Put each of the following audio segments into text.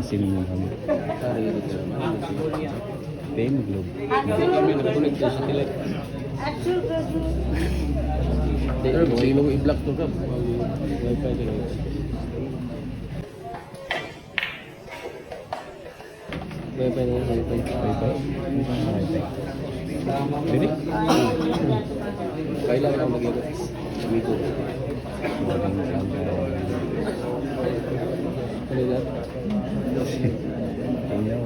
SIM mo kami. Pay mo globe. Kami nag-connect sa satellite. Pero sino mo i-block to ka? Wi-Fi din. Wi-Fi na Wi-Fi. Wi-Fi. Pwede? Kailan ako mag-ikot? Dito. Ano yan?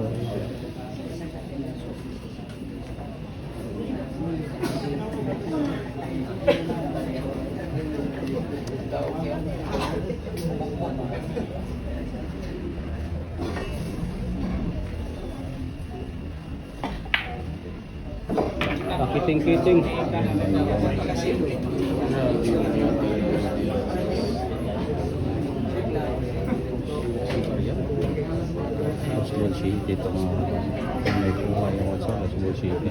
Kiting-kiting. Oswald City ito mga may buha yung Oswald City.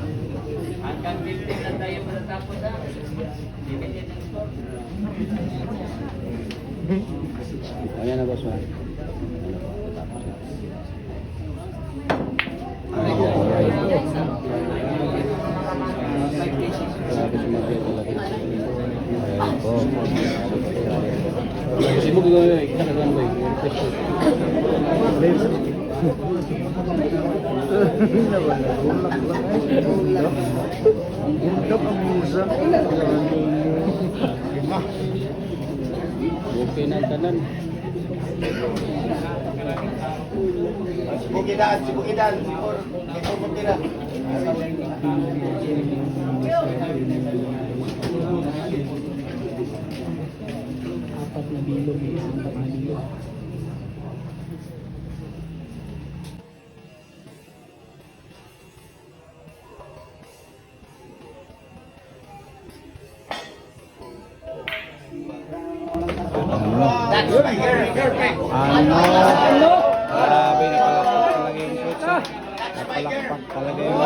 Ayan na boss mo. Sibuk juga kita kagak baik. Okay na tanan. Sibukidan, siguro. Ito mo tira. Apat na bilog, apat na bilog. Ano? Grabe na palakpak talaga yung coach. Napalakpak talaga yung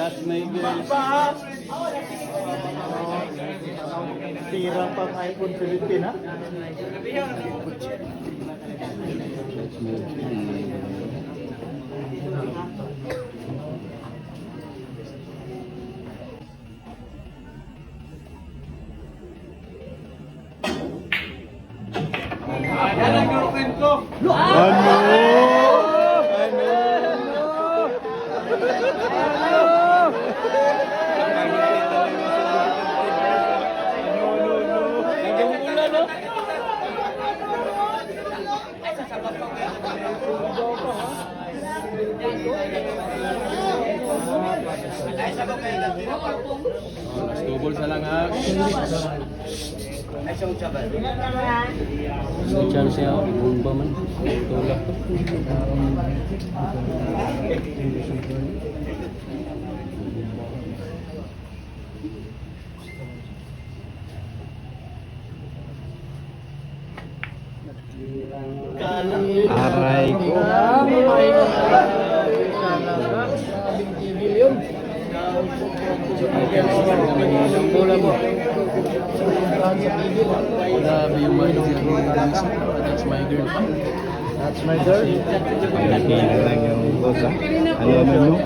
That's my girl. Tira pang iPhone 17 ha? That's my girl. Stubol sa lang ha. Sa siya, ibumba man. Tulak to. Aray ko. Bola mo. Grabe yung mind niya. That's my girl. That's my girl. Laki na lang yung boss ha. Ano mo?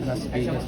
Las Vegas.